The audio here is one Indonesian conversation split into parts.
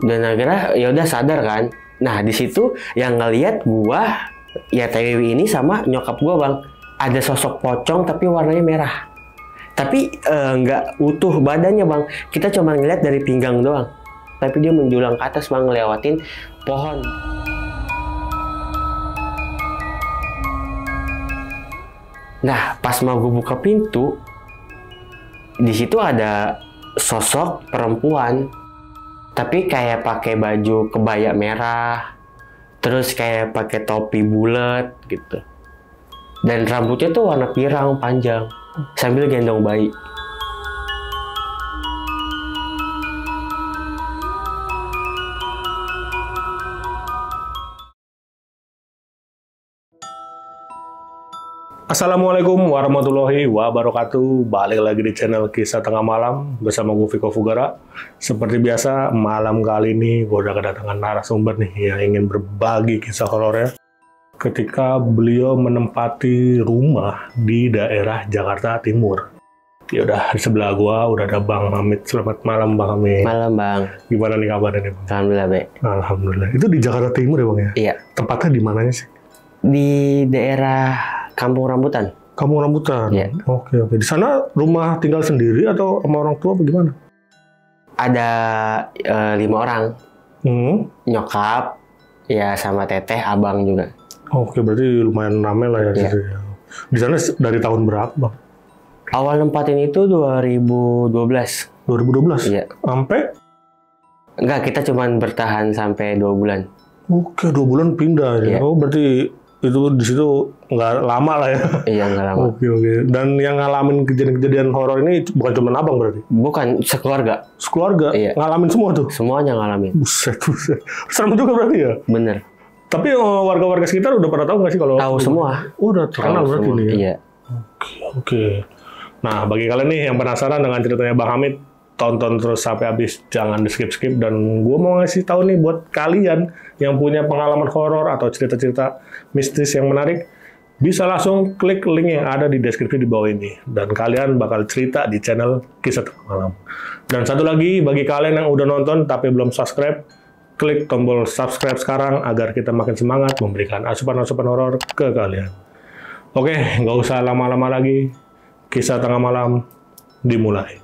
Dan akhirnya ya udah sadar kan. Nah di situ yang ngelihat gua ya Teh Wiwi ini sama nyokap gua bang, ada sosok pocong tapi warnanya merah. Tapi nggak utuh badannya bang, kita cuma ngeliat dari pinggang doang. Tapi dia menjulang ke atas bang, ngelewatin pohon. Nah pas mau gue buka pintu, di situ ada sosok perempuan, tapi kayak pakai baju kebaya merah, terus kayak pakai topi bulat gitu, dan rambutnya tuh warna pirang panjang, sambil gendong bayi. Assalamualaikum warahmatullahi wabarakatuh. Balik lagi di channel Kisah Tengah Malam bersama gue Viko Fugara. Seperti biasa, malam kali ini gue udah kedatangan narasumber nih yang ingin berbagi kisah horornya ketika beliau menempati rumah di daerah Jakarta Timur. Ya udah, di sebelah gue udah ada Bang Hamid. Selamat malam Bang Hamid. Malam bang. Gimana nih kabarnya nih Bang? Alhamdulillah Be. Alhamdulillah. Itu di Jakarta Timur ya Bang ya? Iya. Tempatnya di mananya sih? Di daerah Kampung Rambutan. Kampung Rambutan? Iya. Oke. Di sana rumah tinggal sendiri atau sama orang tua bagaimana? Ada 5 orang. Nyokap, ya sama teteh, abang juga. Oke, berarti lumayan rame lah ya. Iya. Di sana dari tahun berapa Bang? Awal nempatin itu 2012. 2012? Iya. Sampai? Enggak, kita cuma bertahan sampai 2 bulan. Oke, 2 bulan pindah ya. Iya. Oh, berarti itu di situ nggak lama lah ya. Iya, nggak lama. Oke. Dan yang ngalamin kejadian-kejadian horor ini bukan cuma abang berarti? Bukan, sekeluarga. Sekeluarga? Iya. Ngalamin semua tuh? Semuanya ngalamin. Buset. Serem juga berarti ya? Bener. Tapi warga-warga sekitar udah pada tahu nggak sih kalau? Tahu semua. Oh, udah terkenal berarti semua. ini ya? Iya. Oke. Nah, bagi kalian nih yang penasaran dengan ceritanya Bang Hamid, tonton terus sampai habis, jangan di skip-skip. Dan gue mau ngasih tahu nih buat kalian yang punya pengalaman horor atau cerita-cerita mistis yang menarik, bisa langsung klik link yang ada di deskripsi di bawah ini. Dan kalian bakal cerita di channel Kisah Tengah Malam. Dan satu lagi, bagi kalian yang udah nonton tapi belum subscribe, klik tombol subscribe sekarang agar kita makin semangat memberikan asupan-asupan horor ke kalian. Oke, nggak usah lama-lama lagi. Kisah Tengah Malam dimulai.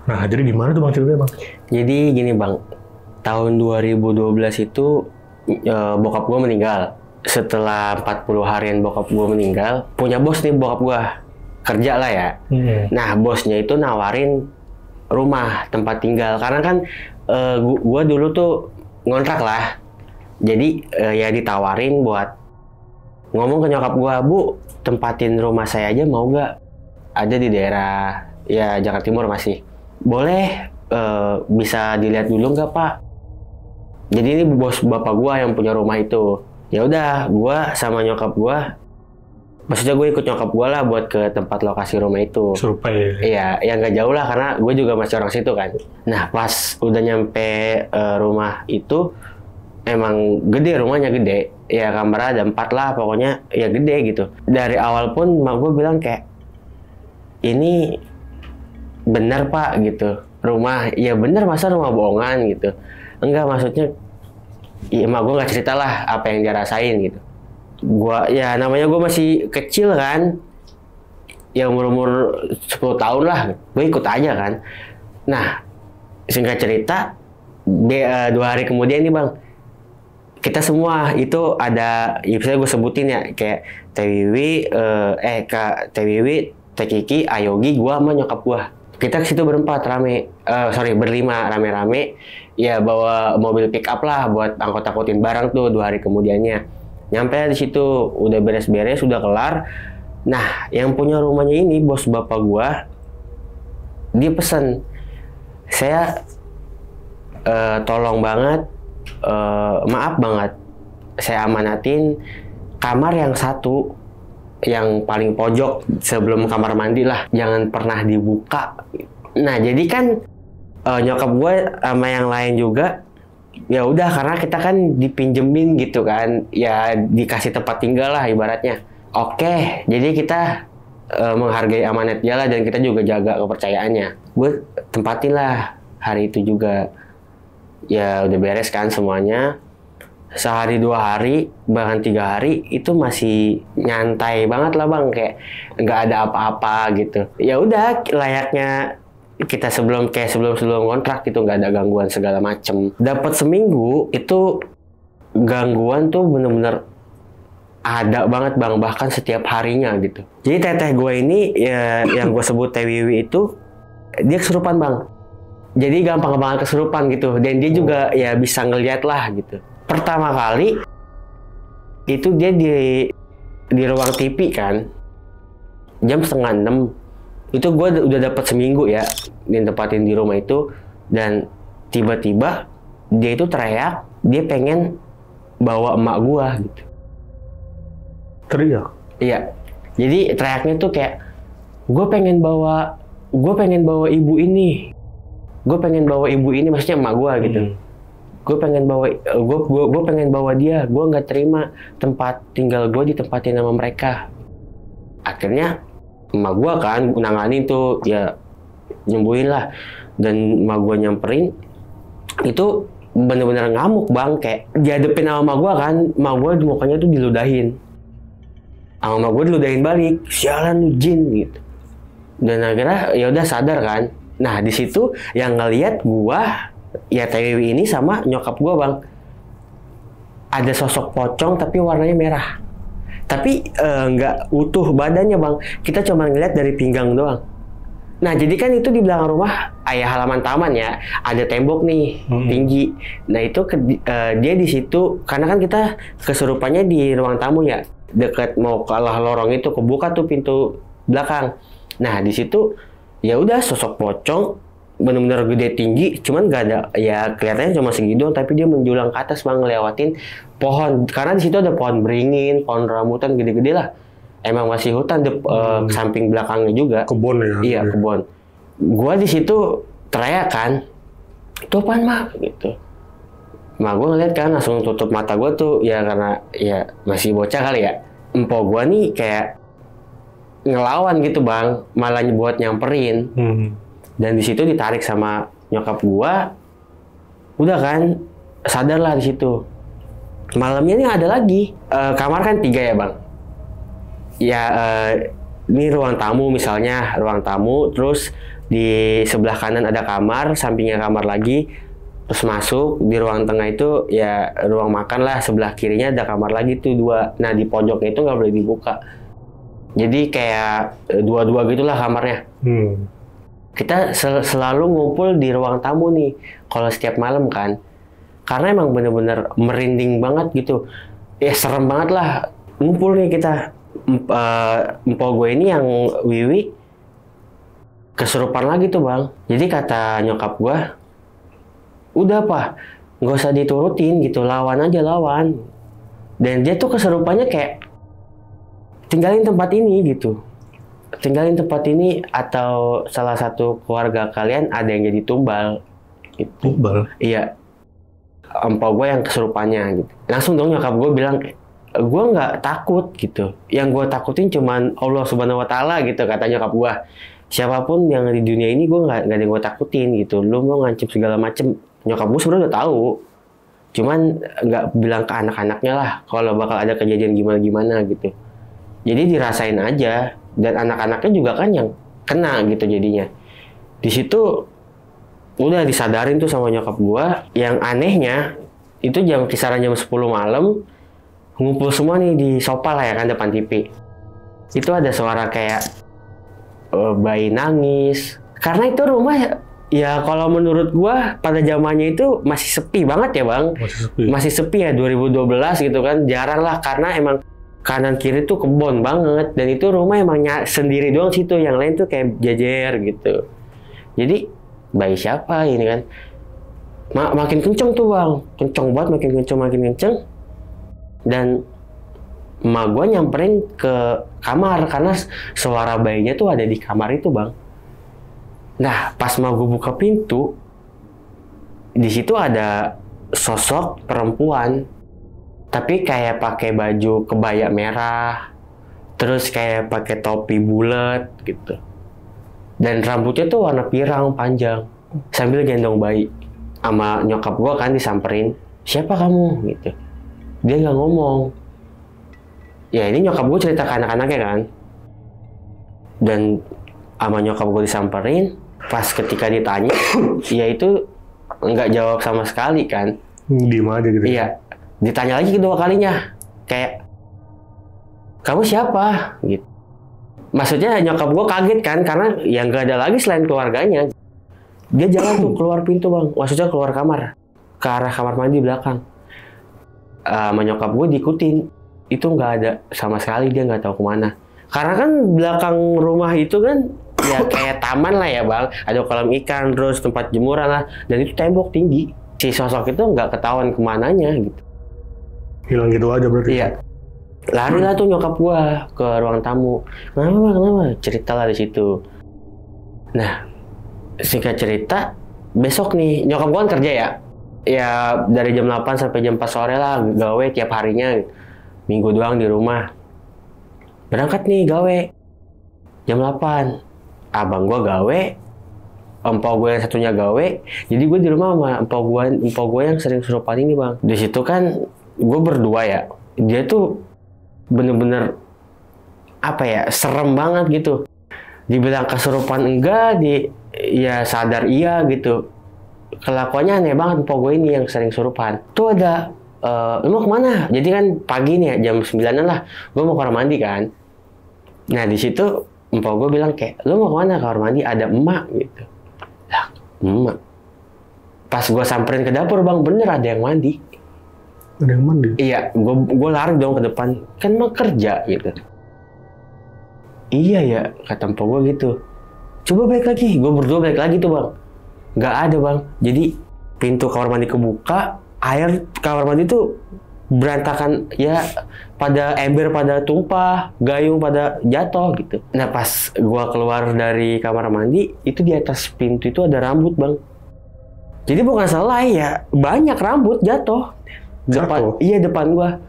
Nah, jadi gimana tuh Bang ceritanya Bang? Jadi gini bang, tahun 2012 itu bokap gue meninggal. Setelah 40 harian bokap gue meninggal, punya bos nih bokap gue, kerja lah ya. Nah bosnya itu nawarin rumah tempat tinggal, karena kan gue dulu tuh ngontrak lah. Jadi ya ditawarin buat ngomong ke nyokap gue, Bu tempatin rumah saya aja mau gak? Ada di daerah ya Jakarta Timur masih. Boleh, bisa dilihat dulu nggak Pak? Jadi ini bos bapak gua yang punya rumah itu. Ya udah, gua sama nyokap gua, maksudnya gue ikut nyokap gua lah buat ke tempat lokasi rumah itu. Survei. Iya, ya nggak jauh lah karena gue juga masih orang situ kan. Nah pas udah nyampe rumah itu, emang gede, rumahnya gede. Ya kamar ada 4 lah, pokoknya ya gede gitu. Dari awal pun mak gue bilang kayak, ini bener Pak gitu, rumah ya bener, masa rumah bohongan gitu. Enggak, maksudnya ya emak gue nggak cerita lah apa yang dia rasain gitu. Gua ya namanya gue masih kecil kan, ya umur 10 tahun lah, gue ikut aja kan. Nah singkat cerita 2 hari kemudian nih bang, kita semua itu ada, ya misalnya gue sebutin ya, kayak Teh Wiwi, Kak Teh Wiwi, Teh Kiki, Ayogi, gue sama nyokap gue. Kita ke situ berlima rame-rame, ya bawa mobil pick up lah buat angkut-angkutin barang tuh 2 hari kemudiannya. Nyampe di situ udah beres-beres, udah kelar. Nah, yang punya rumahnya ini bos bapak gua, dia pesen, saya tolong banget, maaf banget, saya amanatin kamar yang satu, yang paling pojok sebelum kamar mandi lah, jangan pernah dibuka. Nah jadi kan nyokap gue sama yang lain juga ya udah karena kita kan dipinjemin gitu kan, ya dikasih tempat tinggal lah ibaratnya. Oke, jadi kita menghargai amanat dia lah dan kita juga jaga kepercayaannya. Gue tempatin lah hari itu juga. Ya udah beres kan semuanya. Sehari 2 hari bahkan 3 hari itu masih nyantai banget lah bang, kayak nggak ada apa-apa gitu. Ya udah layaknya kita sebelum kontrak gitu, nggak ada gangguan segala macem. Dapat seminggu itu gangguan tuh bener-bener ada banget bang, bahkan setiap harinya gitu. Jadi teteh gue ini ya yang gue sebut Teh Wiwi itu dia kesurupan bang. Jadi gampang banget kesurupan gitu, dan dia juga ya bisa ngeliat lah gitu. Pertama kali itu dia di ruang TV kan, jam 5:30. Itu gue udah dapat seminggu ya ditempatin di rumah itu, dan tiba-tiba dia itu teriak, dia pengen bawa emak gue gitu. Teriak? Iya. Jadi teriaknya tuh kayak gue pengen bawa ibu ini. Gue pengen bawa ibu ini, maksudnya emak gue gitu. Gue pengen bawa dia. Gue nggak terima tempat tinggal gue ditempatin sama mereka. Akhirnya emak gue kan nanganin tuh, ya nyembuhin lah. Dan emak gue nyamperin, itu bener-bener ngamuk bang, kayak dihadepin sama emak gue kan. Emak gue mukanya tuh diludahin. Sama emak gue diludahin balik, sialan lu jin gitu. Dan akhirnya ya udah sadar kan. Nah di situ yang ngelihat gue ya Teh Wiwi ini sama nyokap gue bang, ada sosok pocong tapi warnanya merah, tapi nggak utuh badannya bang, kita cuma ngeliat dari pinggang doang. Nah jadi kan itu di belakang rumah halaman taman ya, ada tembok nih tinggi. Nah itu dia di situ karena kan kita kesurupannya di ruang tamu ya, dekat mau ke arah lorong itu kebuka tuh pintu belakang. Nah di situ ya udah sosok pocong benar-benar gede tinggi, cuman gak ada ya kelihatannya cuma segini doang, tapi dia menjulang ke atas bang, ngelewatin pohon, karena di situ ada pohon beringin, pohon rambutan gede-gede lah. Emang masih hutan di samping belakangnya juga. Kebun ya? Iya kebun. Gua di situ teriak kan, itu apaan mak gitu. Mak gua ngeliat kan langsung tutup mata gua tuh ya, karena ya masih bocah kali ya. Empok gua nih kayak ngelawan gitu bang, malah buat nyamperin. Dan di situ ditarik sama nyokap gua, udah kan sadar lah di situ. Malamnya nih ada lagi, kamar kan 3 ya bang. Ya ini ruang tamu misalnya, ruang tamu, terus di sebelah kanan ada kamar, sampingnya kamar lagi, terus masuk di ruang tengah itu ya ruang makan lah, sebelah kirinya ada kamar lagi tuh 2. Nah di pojoknya itu nggak boleh dibuka. Jadi kayak 2-2 gitulah kamarnya. Kita selalu ngumpul di ruang tamu nih kalau setiap malam kan, karena emang bener-bener merinding banget gitu ya, serem banget lah ngumpul nih kita. Empok gue ini yang Wiwi kesurupan lagi tuh bang. Jadi kata nyokap gue, udah pak nggak usah diturutin gitu, lawan aja lawan. Dan dia tuh kesurupannya kayak tinggalin tempat ini gitu, tinggalin tempat ini atau salah satu keluarga kalian ada yang jadi tumbal gitu. Tumbal? Iya, empok gue yang kesurupannya gitu. Langsung dong nyokap gue bilang, gue nggak takut gitu, yang gue takutin cuman Allah Subhanahu Wa Taala gitu, kata nyokap gue. Siapapun yang di dunia ini gue nggak ada yang gue takutin gitu, lu mau ngancam segala macem. Nyokap gue sebenarnya udah tahu, cuman nggak bilang ke anak-anaknya lah kalau bakal ada kejadian gimana-gimana gitu. Jadi dirasain aja, dan anak-anaknya juga kan yang kena gitu jadinya. Di situ udah disadarin tuh sama nyokap gua. Yang anehnya itu kisaran jam 10 malam ngumpul semua nih di sofa lah ya kan, depan TV. Itu ada suara kayak bayi nangis. Karena itu rumah ya kalau menurut gua pada zamannya itu masih sepi banget ya bang. Masih sepi ya 2012 gitu kan, jarang lah karena emang kanan kiri tuh kebon banget, dan itu rumah emang sendiri doang situ, yang lain tuh kayak jajar gitu. Jadi bayi siapa ini kan, makin kenceng tuh bang, kenceng banget, makin kenceng. Dan emak gue nyamperin ke kamar karena suara bayinya tuh ada di kamar itu bang. Nah, pas mau gue buka pintu, di situ ada sosok perempuan, tapi kayak pakai baju kebaya merah, terus kayak pakai topi bulat gitu. Dan rambutnya tuh warna pirang panjang, sambil gendong bayi. Sama nyokap gue kan disamperin, siapa kamu gitu. Dia nggak ngomong. Ya ini nyokap gue cerita ke anak-anaknya kan. Dan sama nyokap gue disamperin, pas ketika ditanya, ya itu nggak jawab sama sekali kan. Diem aja gitu. Iya, ditanya lagi kedua kalinya, kayak kamu siapa gitu. Maksudnya nyokap gue kaget kan, karena yang nggak ada lagi selain keluarganya. Dia jalan tuh keluar pintu bang, maksudnya keluar kamar, ke arah kamar mandi belakang. Sama nyokap gue diikutin, itu nggak ada sama sekali, dia nggak tahu kemana. Karena kan belakang rumah itu kan ya kayak taman lah ya bang, ada kolam ikan, terus tempat jemuran lah, dan itu tembok tinggi. Si sosok itu nggak ketahuan kemananya gitu. Hilang gitu aja berarti. Iya. Lari lah tuh nyokap gua ke ruang tamu. Kenapa? Cerita lah di situ. Nah, singkat cerita, besok nih nyokap gua kan kerja ya. Ya dari jam 8 sampai jam 4 sore lah gawe tiap harinya. Minggu doang di rumah. Berangkat nih gawe. Jam 8. Abang gua gawe, empok gue yang satunya gawe. Jadi gue di rumah sama empok gue yang sering kesurupan ini bang. Di situ kan gue berdua ya. Dia tuh bener-bener apa ya, serem banget gitu. Dibilang kesurupan enggak, ya sadar iya gitu. Kelakuannya aneh banget empok gue ini yang sering kesurupan. Tuh ada, lu mau kemana? Jadi kan pagi nih ya, jam 9-an lah. Gue mau kamar mandi kan. Nah di situ empok gue bilang kayak, lu mau kemana kamar mandi? Ada emak gitu. Lah, emak. Pas gue samperin ke dapur bang, bener ada yang mandi. Ada yang mandi? Iya, gue lari dong ke depan. Kan mau kerja gitu. Iya ya, kata empok gue gitu. Coba balik lagi, gue berdua balik lagi tuh bang. Nggak ada bang. Jadi pintu kamar mandi kebuka, air kamar mandi tuh berantakan ya, pada ember pada tumpah, gayung pada jatuh gitu. Nah pas gue keluar dari kamar mandi, itu di atas pintu itu ada rambut bang. Jadi bukan selai ya, banyak rambut jatuh. Depan gua.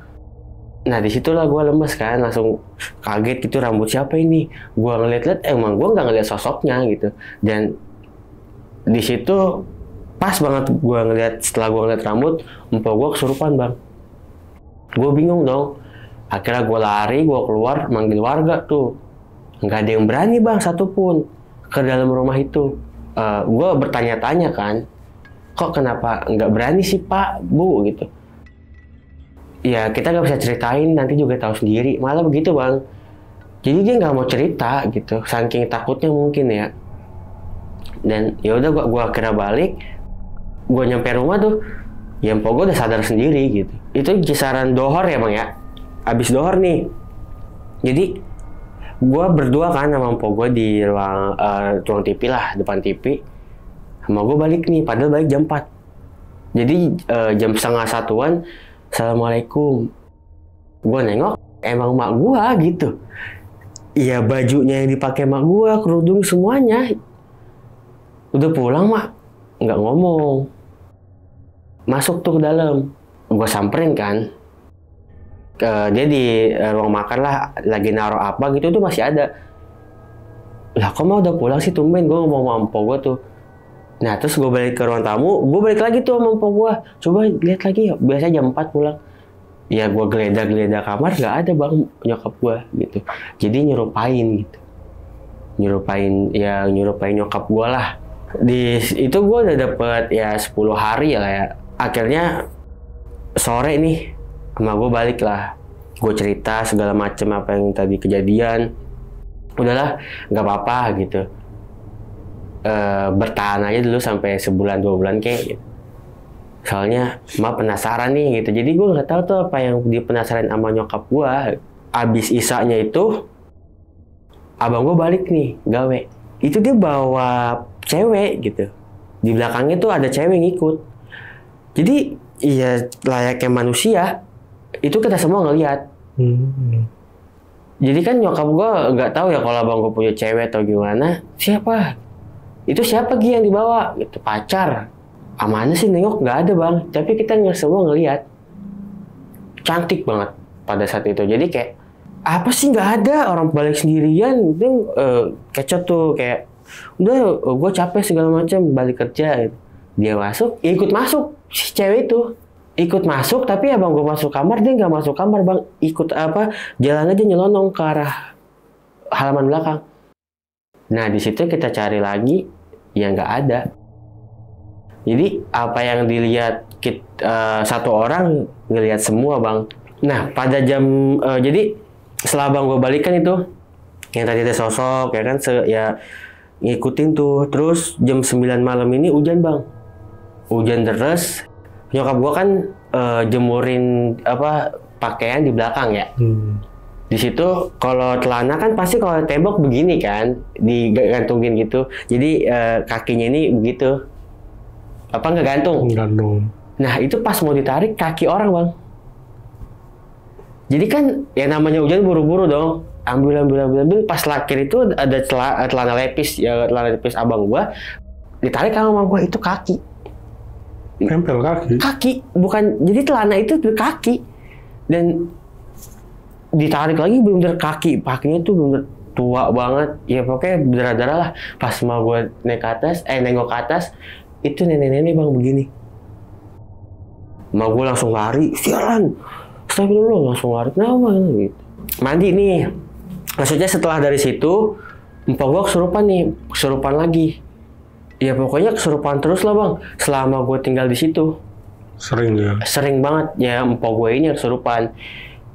Nah disitulah gua lemes kan, langsung kaget gitu, rambut siapa ini? Gua ngeliat-liat, emang gua nggak ngeliat sosoknya gitu. Dan di situ pas banget gua ngeliat, setelah gua ngeliat rambut, empok gua kesurupan bang. Gua bingung dong. Akhirnya gua lari, gua keluar manggil warga tuh. Nggak ada yang berani bang satupun ke dalam rumah itu. Gua bertanya-tanya kan, kok kenapa nggak berani sih pak, bu gitu. Ya kita nggak bisa ceritain, nanti juga tahu sendiri, malah begitu bang. Jadi dia nggak mau cerita gitu, saking takutnya mungkin ya. Dan ya udah gua akhirnya balik, gua nyampe rumah tuh, ya empok gua udah sadar sendiri gitu. Itu kisaran dohor ya bang ya, abis dohor nih. Jadi gua berdua kan sama empok gua di ruang TV lah, depan TV. Sama gua balik nih, padahal balik jam 4. Jadi jam setengah satuan. Assalamualaikum. Gue nengok, emang mak gue gitu. Iya bajunya yang dipakai mak gue, kerudung semuanya. Udah pulang mak, nggak ngomong. Masuk tuh ke dalam. Gue samperin kan. Dia di ruang makan lah, lagi naruh apa gitu tuh masih ada. Lah kok mah udah pulang sih tumben, gue ngomong sama empok gue tuh. Nah terus gue balik ke ruang tamu, gue balik lagi tuh sama empok gue. Coba lihat lagi ya, biasanya jam 4 pulang. Ya gue geledah kamar, gak ada bang nyokap gue gitu. Jadi nyerupain gitu. Nyerupain nyokap gue lah. Di itu gue udah dapet ya 10 hari lah ya. Akhirnya sore nih, sama gue balik lah. Gue cerita segala macem apa yang tadi kejadian. Udahlah, gak apa-apa gitu. Bertahan aja dulu sampai sebulan 2 bulan kayak gitu. Soalnya emak penasaran nih gitu. Jadi gue nggak tahu tuh apa yang dia penasaran sama nyokap gue. Abis isanya itu abang gue balik nih gawe. Itu dia bawa cewek gitu. Di belakangnya tuh ada cewek ngikut. Jadi iya layaknya manusia. Itu kita semua ngelihat. Jadi kan nyokap gue nggak tahu ya kalau abang gue punya cewek atau gimana. Siapa? itu siapa Gi yang dibawa? Gitu, pacar. Mana sih nengok, nggak ada bang. Tapi kita semua ngelihat. Cantik banget pada saat itu. Jadi kayak, apa sih nggak ada, orang balik sendirian. Itu kecot tuh kayak, udah gue capek segala macam, balik kerja. Gitu. Dia masuk, ikut masuk si cewek itu. Ikut masuk, tapi abang gue masuk kamar, dia nggak masuk kamar bang. Ikut jalan aja nyelonong ke arah halaman belakang. Nah di situ kita cari lagi, ya nggak ada. Jadi apa yang dilihat satu orang ngelihat semua bang. Nah pada jam jadi setelah bang gue balikan itu yang tadi ada sosok ya kan ya ngikutin tuh. Terus jam 9 malam ini hujan bang. Hujan deras. Nyokap gue kan jemurin pakaian di belakang ya. Di situ kalau celana kan pasti kalau tembok begini kan digantungin gitu. Jadi kakinya ini begitu. Apa nggak gantung? Gantung. Nah itu pas mau ditarik kaki orang bang. Jadi kan ya namanya hujan buru-buru dong. Ambil. Pas lakir itu ada celana lepis ya, celana lepis abang gua. Ditarik sama gua itu kaki. Nempel kaki? Kaki, bukan. Jadi celana itu kaki. Dan ditarik lagi bener-bener kaki. Kakinya tuh bener tua banget. Ya pokoknya berdarah-darah lah. Pas mau gua nengok ke atas. Itu nenek-nenek bang begini. Mau gue langsung lari, sialan. Astagfirullah, langsung lari. Kenapa gitu? Mandi nih. Maksudnya setelah dari situ, empok gue kesurupan lagi. Ya pokoknya kesurupan terus lah bang. Selama gue tinggal di situ. Sering ya? Sering banget. Ya empok gue ini kesurupan.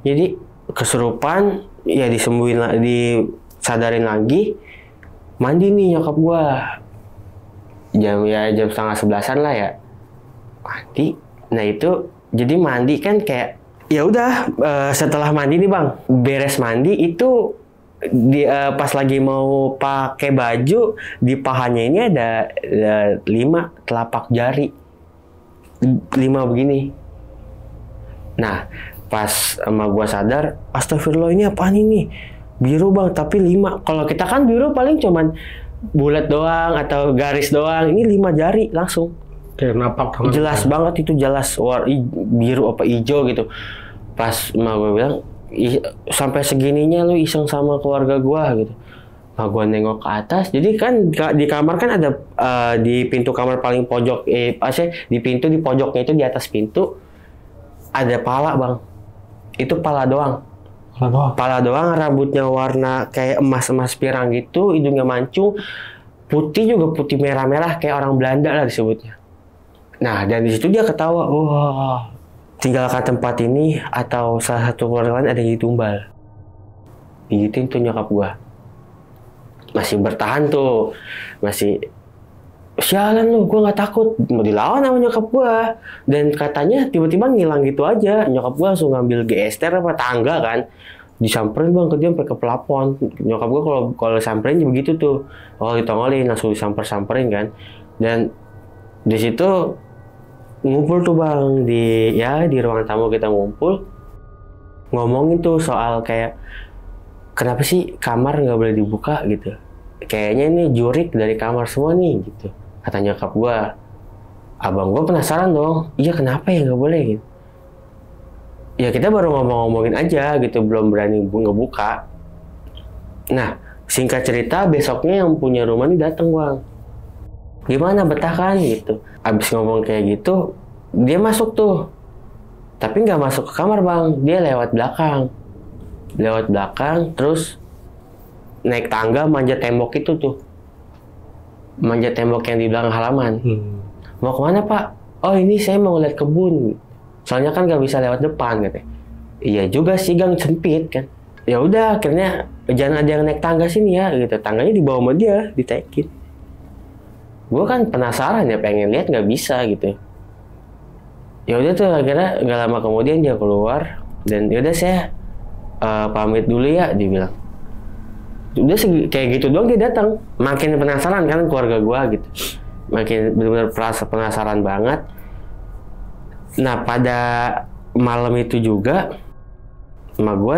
Jadi kesurupan, ya disembuhin, disadarin lagi. Mandi nih nyokap gue. Jam 10:30 lah ya mandi. Nah itu jadi mandi kan kayak ya udah setelah mandi nih bang, beres mandi itu pas lagi mau pakai baju di pahanya ini ada 5 telapak jari, 5 begini. Nah pas sama gua sadar, astagfirullah ini apaan ini, biru bang tapi 5. Kalau kita kan biru paling cuman bulat doang atau garis doang, ini 5 jari langsung. Kayak napak tangan. Jelas banget itu, jelas biru apa hijau gitu. Pas emak gue bilang, sampai segininya lu iseng sama keluarga gua gitu. Nah gue nengok ke atas, jadi kan di kamar kan ada di pintu kamar paling pojok, di pintu di pojoknya itu di atas pintu ada pala bang. Itu pala doang. Pala doang, rambutnya warna kayak emas-emas pirang gitu, hidungnya mancung, putih juga putih merah-merah kayak orang Belanda lah disebutnya. Nah dan di situ dia ketawa, wah tinggalkan tempat ini atau salah satu keluarga lain ada yang ditumbal. Digituin tuh nyokap gua. Masih bertahan tuh, masih sialan lu, gue nggak takut, mau dilawan sama nyokap gue. Dan katanya tiba-tiba ngilang gitu aja. Nyokap gue langsung ngambil GSTR apa tangga kan, disamperin bang ke dia sampai ke plafon. Nyokap gue kalau samperin begitu tuh, kalau ditongolin langsung disamperin kan. Dan di situ ngumpul tuh bang di ruangan tamu, kita ngumpul ngomongin tuh soal kayak kenapa sih kamar nggak boleh dibuka gitu. Kayaknya ini jurik dari kamar semua nih gitu. Kata nyokap gue. Abang gue penasaran dong. Iya kenapa ya nggak boleh gitu. Ya kita baru ngomongin aja gitu. Belum berani ngebuka. Nah singkat cerita besoknya yang punya rumah ini datang bang. Gimana betah kan gitu. Abis ngomong kayak gitu. Dia masuk tuh. Tapi nggak masuk ke kamar bang. Dia lewat belakang. Terus naik tangga manjat tembok itu tuh. Manjat tembok yang di belakang halaman. Mau kemana pak? Oh ini saya mau lihat kebun. Soalnya kan gak bisa lewat depan katanya. Iya juga sih gang sempit kan. Ya udah akhirnya jangan ada yang naik tangga sini ya gitu. Tangganya dibawa sama dia, ditaikin. Gue kan penasaran ya pengen lihat nggak bisa gitu. Ya udah tuh akhirnya nggak lama kemudian dia keluar dan ya udah saya pamit dulu ya dia bilang. Udah kayak gitu doang dia datang. Makin penasaran kan keluarga gua gitu. Makin benar-benar penasaran banget. Nah pada malam itu juga emak gua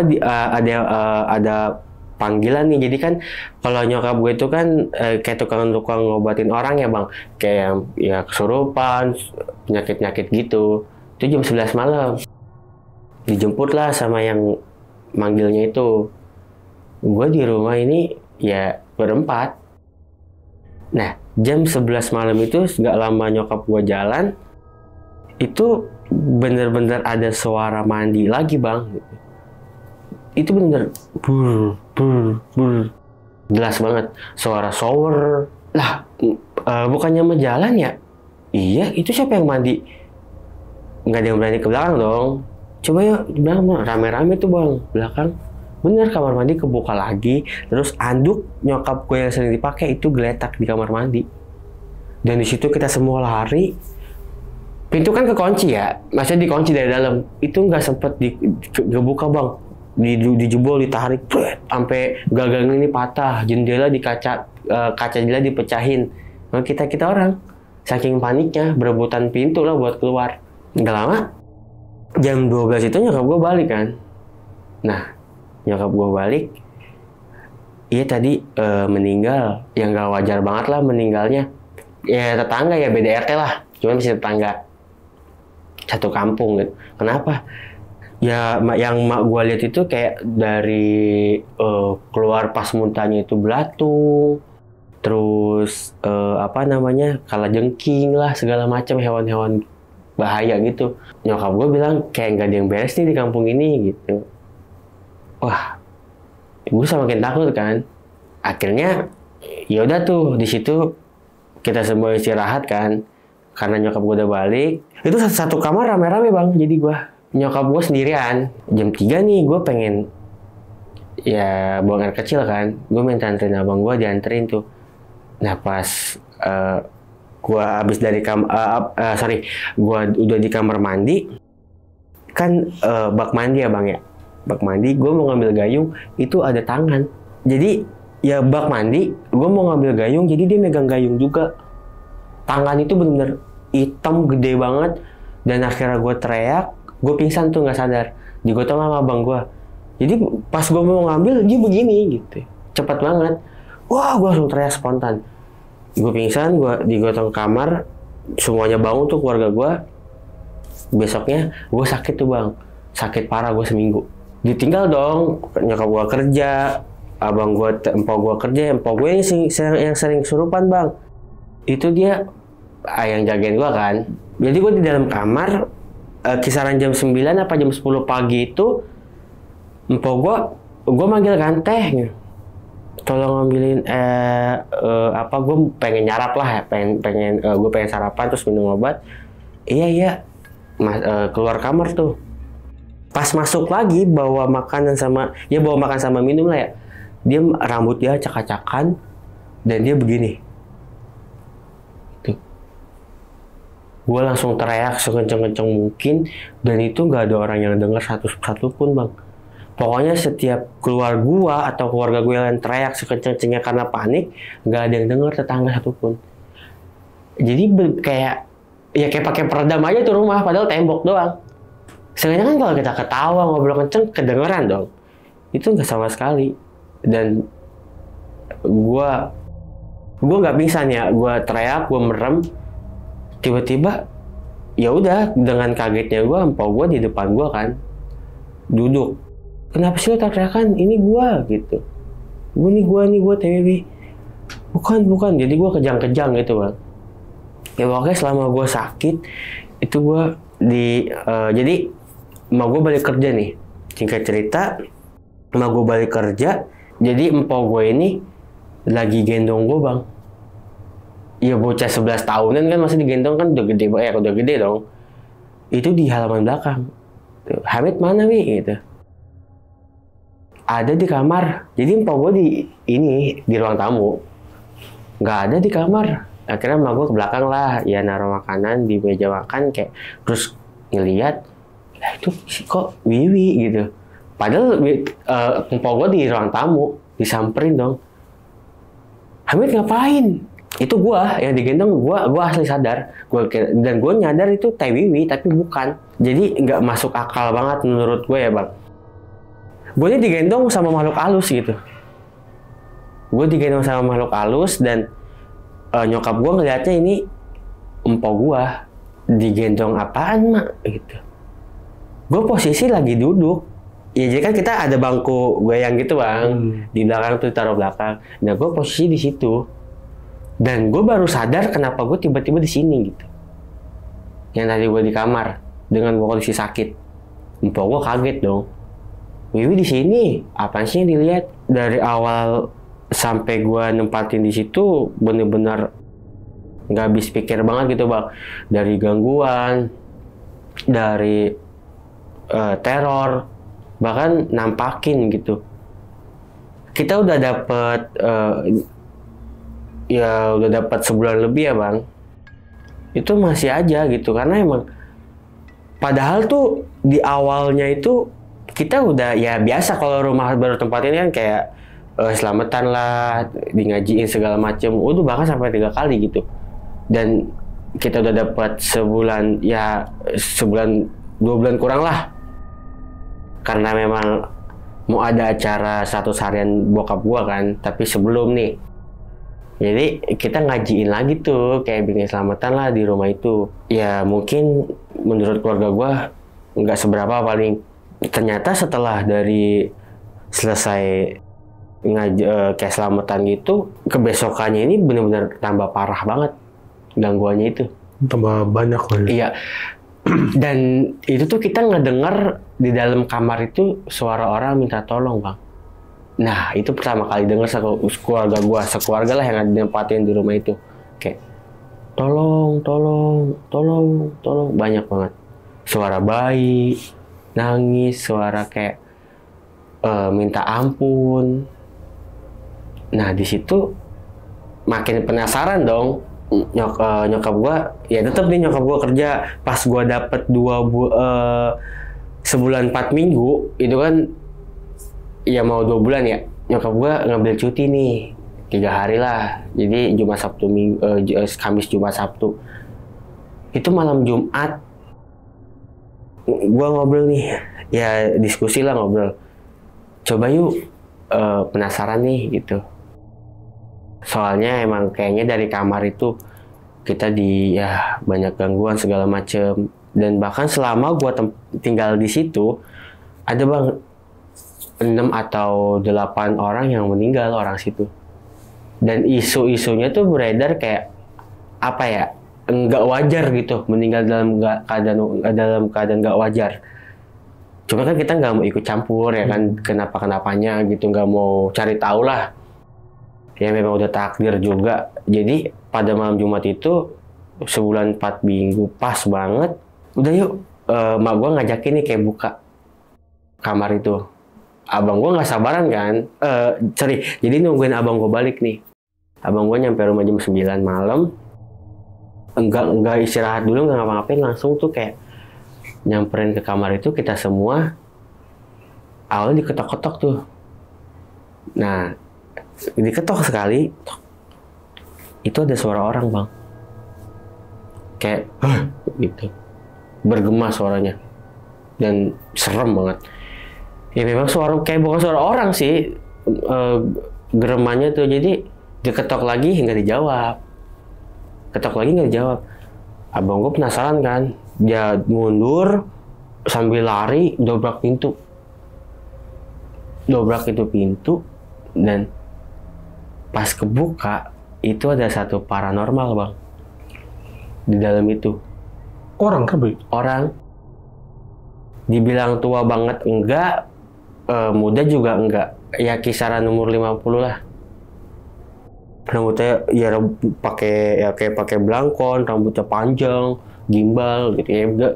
ada panggilan nih. Jadi kan kalau nyokap gue itu kan kayak tukang-tukang ngobatin orang ya bang, kayak ya kesurupan, penyakit-penyakit gitu. Itu jam 11 malam dijemput lah sama yang manggilnya itu. Gue di rumah ini ya berempat. Nah jam 11 malam itu gak lama nyokap gue jalan, itu bener-bener ada suara mandi lagi bang. Itu bener bur jelas banget suara shower lah. Bukannya mau jalan ya? Iya, itu siapa yang mandi? Nggak ada yang berani ke belakang dong. Coba yuk di belakang, rame-rame tuh bang belakang. Bener, kamar mandi kebuka lagi, terus anduk nyokap gue yang sering dipakai itu geletak di kamar mandi. Dan di situ kita semua lari. Pintu kan kekunci ya, maksudnya dikunci dari dalam. Itu nggak sempet dibuka bang. Dijebol, ditarik, sampai gagang ini patah, jendela kaca jendela dipecahin. Nah, kita orang saking paniknya berebutan pintu lah buat keluar. Nggak lama, jam 12 itu nyokap gue balik kan. Nah, nyokap gue balik, iya tadi meninggal, yang nggak wajar banget lah meninggalnya. Ya tetangga ya, beda RT lah, cuma masih tetangga satu kampung gitu. Kenapa? Ya yang mak gue lihat itu kayak dari keluar pas muntahnya itu belatung, terus kalajengking lah, segala macam hewan-hewan bahaya gitu. Nyokap gue bilang kayak nggak ada yang beres nih di kampung ini gitu. Wah, gue semakin takut kan. Akhirnya ya udah tuh di situ kita semua istirahat kan, karena nyokap gue udah balik. Itu satu kamar rame-rame bang, jadi gue nyokap gue sendirian. Jam 3 nih gue pengen ya buang air kecil kan. Gue minta anterin abang gue, dianterin tuh. Nah pas gue habis dari gue udah di kamar mandi kan, bak mandi ya bang ya, bak mandi. Gue mau ngambil gayung, itu ada tangan. Jadi ya bak mandi, gue mau ngambil gayung, jadi dia megang gayung juga. Tangan itu bener-bener hitam gede banget. Dan akhirnya gue teriak, gue pingsan tuh nggak sadar, digotong sama abang gue. Jadi pas gue mau ngambil dia begini gitu, cepat banget. Wah, gue langsung teriak spontan. Gue pingsan, gue digotong kamar, semuanya bangun tuh keluarga gue. Besoknya gue sakit tuh bang, sakit parah gue seminggu. Ditinggal dong, nyokap gue kerja, abang gue, empok gue kerja, empok gue yang sering kesurupan bang. Itu dia yang jagain gue kan. Jadi gue di dalam kamar. Kisaran jam 9 apa jam 10 pagi itu empok gue manggil kan, teh tolong ngambilin gue pengen nyarap lah ya, gue pengen sarapan terus minum obat. Iya keluar kamar tuh. Pas masuk lagi bawa makan sama minum lah ya, dia rambut dia acak-acakan dan dia begini. Gue langsung teriak sekencang-kencang mungkin, dan itu nggak ada orang yang dengar satu pun bang. Pokoknya setiap keluar gue atau keluarga gue yang teriak sekencang-kencangnya karena panik, nggak ada yang dengar, tetangga satupun. Jadi kayak pakai peredam aja tuh rumah, padahal tembok doang. Sengaja kan kalau kita ketawa ngobrol kenceng kedengeran dong. Itu nggak sama sekali. Dan gue nggak pingsan ya, gue teriak, gue merem. Tiba-tiba ya udah, dengan kagetnya gue, empok gue di depan gue kan duduk. Kenapa sih lo teriakan? Ini gue gitu. Gue TWB. Bukan. Jadi gue kejang-kejang gitu bang. Ya pokoknya selama gue sakit itu gue jadi emak gue balik kerja nih. Singkat cerita, emak gue balik kerja. Jadi empok gue ini lagi gendong gue bang. Ya bocah 11 tahunan kan masih digendong kan, udah gede dong. Itu di halaman belakang. Hamid mana wi gitu. Ada di kamar. Jadi empok gue di ruang tamu. Nggak ada di kamar. Akhirnya emak gue ke belakang lah, ya naruh makanan di meja makan kayak, terus ngeliat, itu kok Wiwi gitu. Padahal empok gue di ruang tamu, disamperin dong. Hamid ngapain? Itu gua yang digendong, gua asli sadar, dan gua nyadar itu Teh Wiwi tapi bukan. Jadi nggak masuk akal banget menurut gue ya bang. Gue ini digendong sama makhluk halus gitu. gue digendong sama makhluk halus dan nyokap gue ngeliatnya ini empok gue digendong apaan mak gitu. Gue posisi lagi duduk. Ya jadi kan kita ada bangku goyang gitu bang, di belakang tuh taruh belakang. Nah gue posisi di situ dan gue baru sadar kenapa gue tiba-tiba di sini gitu. Yang tadi gue di kamar dengan gue kondisi sakit, empok gue kaget dong. Wiwi di sini, apaan sih yang dilihat? Dari awal sampai gue nempatin di situ bener-bener nggak habis pikir banget gitu bang. Dari gangguan, dari teror, bahkan nampakin gitu. Kita udah dapet udah dapat sebulan lebih ya bang. Itu masih aja gitu karena emang padahal tuh di awalnya itu kita udah ya biasa kalau rumah baru tempat ini kan kayak selamatan lah, di ngajiin segala macem, udah bahkan sampai 3 kali gitu. Dan kita udah dapat sebulan 2 bulan kurang lah. Karena memang mau ada acara 100 harian bokap gua kan, tapi sebelum nih. Jadi kita ngajiin lagi tuh kayak bikin selamatan lah di rumah itu. Ya mungkin menurut keluarga gua nggak seberapa paling. Ternyata setelah dari selesai kayak selamatan gitu, kebesokannya ini benar-benar tambah parah banget gangguannya itu. Tambah banyak lagi. Iya. Dan itu tuh kita ngedenger di dalam kamar itu suara orang minta tolong bang. Nah itu pertama kali denger keluarga gua, sekeluarga lah yang nempatin di rumah itu. Kayak tolong, banyak banget. Suara bayi, nangis, suara kayak minta ampun. Nah di situ makin penasaran dong. Nyokap gua ya tetap nih, nyokap gua kerja. Pas gua dapet sebulan 4 minggu itu kan ya mau 2 bulan ya, nyokap gua ngambil cuti nih 3 hari lah. Jadi Jumat Sabtu Kamis Jumat Sabtu itu malam Jumat gua ngobrol nih, ya diskusi lah, ngobrol, coba yuk penasaran nih gitu. Soalnya emang kayaknya dari kamar itu kita banyak gangguan segala macem. Dan bahkan selama gua tinggal di situ ada bang 6 atau 8 orang yang meninggal orang situ. Dan isu-isunya tuh beredar kayak apa ya, nggak wajar gitu, meninggal dalam keadaan nggak wajar. Cuma kan kita nggak mau ikut campur ya kan, kenapa-kenapanya gitu, nggak mau cari tahu lah. Ya memang udah takdir juga. Jadi pada malam Jumat itu sebulan 4 minggu pas banget. Udah yuk, mak gue ngajakin nih kayak buka kamar itu. Abang gue nggak sabaran kan. Jadi nungguin abang gue balik nih. Abang gue nyampe rumah jam 9 malam. Enggak istirahat dulu, nggak ngapa-ngapain, langsung tuh kayak nyamperin ke kamar itu. Kita semua awalnya diketok-ketok tuh. Nah diketok sekali, itu ada suara orang bang, kayak gitu, bergema suaranya dan serem banget. Ya memang suara kayak bukan suara orang sih, geremannya tuh. Jadi diketok lagi nggak dijawab, ketok lagi nggak dijawab. Abang gue penasaran kan, dia mundur sambil lari dobrak itu pintu, dan pas kebuka itu ada satu paranormal bang di dalam itu. Orang tapi? Orang. Dibilang tua banget enggak, muda juga enggak. Ya kisaran umur 50 lah. Rambutnya ya kayak pakai blangkon, rambutnya panjang, gimbal gitu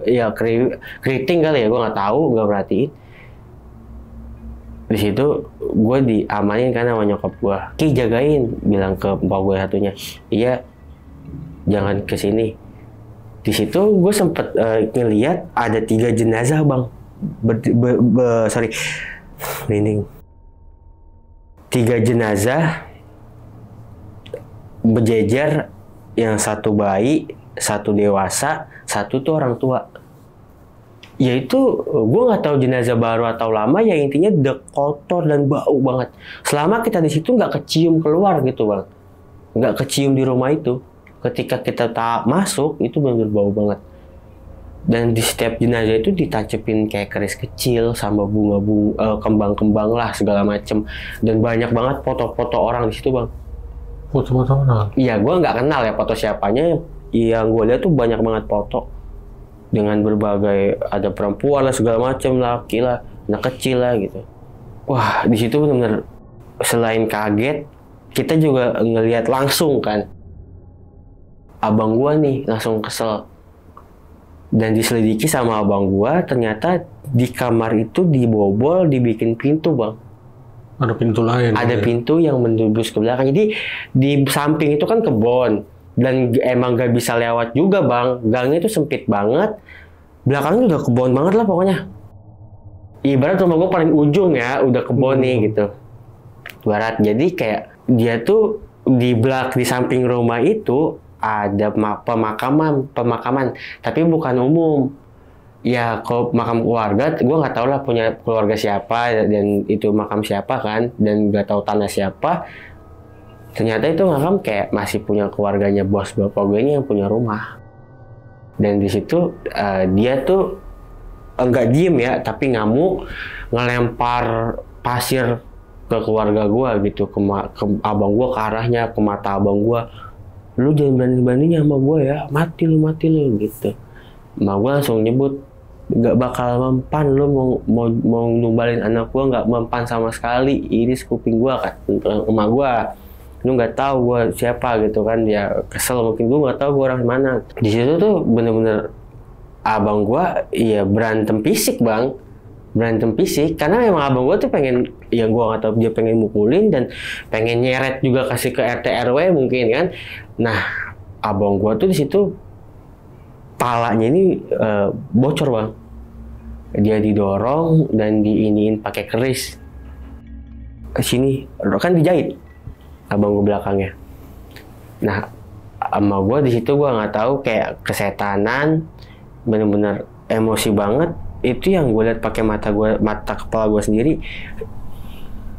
ya. Keriting kali ya, gue nggak tahu, nggak perhatiin. Di situ gue diamanin kan sama nyokap gue, Ki jagain, bilang ke mbak gue satunya, iya jangan kesini. Di situ gue sempet ngeliat ada 3 jenazah bang, merinding. 3 jenazah berjejer, yang satu bayi, satu dewasa, satu tuh orang tua. Ya itu gue nggak tahu jenazah baru atau lama, ya intinya kotor dan bau banget. Selama kita di situ nggak kecium keluar gitu bang, nggak kecium di rumah itu. Ketika kita tak masuk itu benar-benar bau banget. Dan di setiap jenazah itu ditacepin kayak keris kecil sama bunga-bunga, kembang-kembang lah segala macem. Dan banyak banget foto-foto orang di situ bang. Foto-foto orang? Iya, gue nggak kenal ya foto siapanya. Yang gue lihat tuh banyak banget foto dengan berbagai, ada perempuan lah segala macem, laki lah, anak kecil lah gitu. Wah, di situ benar-benar selain kaget, kita juga ngelihat langsung kan. Abang gua nih langsung kesel. Dan diselidiki sama abang gua, ternyata di kamar itu dibobol, dibikin pintu bang. Ada pintu lain? Ada pintu yang menembus ke belakang. Jadi di samping itu kan kebon. Dan emang gak bisa lewat juga bang. Gangnya itu sempit banget. Belakangnya udah kebon banget lah pokoknya. Ibarat rumah gue paling ujung ya, udah kebon nih gitu. Ibarat, jadi kayak dia tuh di samping rumah itu ada pemakaman, tapi bukan umum. Ya kalau makam keluarga, gue nggak tahu lah punya keluarga siapa dan itu makam siapa kan, dan nggak tahu tanah siapa. Ternyata itu makam kayak masih punya keluarganya bos bapak gue ini yang punya rumah. Dan di situ dia tuh nggak diem ya, tapi ngamuk, ngelempar pasir ke keluarga gue gitu, ke abang gue, ke arahnya, ke mata abang gue. Lu jangan berani-beraninya sama gue ya, mati lu gitu. Emak gue langsung nyebut, nggak bakal mempan lu mau numbalin anak gue, nggak mempan sama sekali. Iris kuping gue kan, emak gue. Lu nggak tahu gue siapa gitu kan, dia kesel mungkin, gue nggak tahu gue orang mana. Di situ tuh bener-bener abang gue ya berantem fisik bang, karena memang abang gue tuh pengen, yang gue nggak tahu, dia pengen mukulin dan pengen nyeret juga, kasih ke RT RW mungkin kan. Nah abang gue tuh di situ palanya ini bocor bang, dia didorong dan diiniin pakai keris ke sini, kan dijahit abang gue belakangnya. Nah, sama gue di situ gue nggak tahu kayak kesetanan, bener-bener emosi banget. Itu yang gue lihat pakai mata kepala gue sendiri.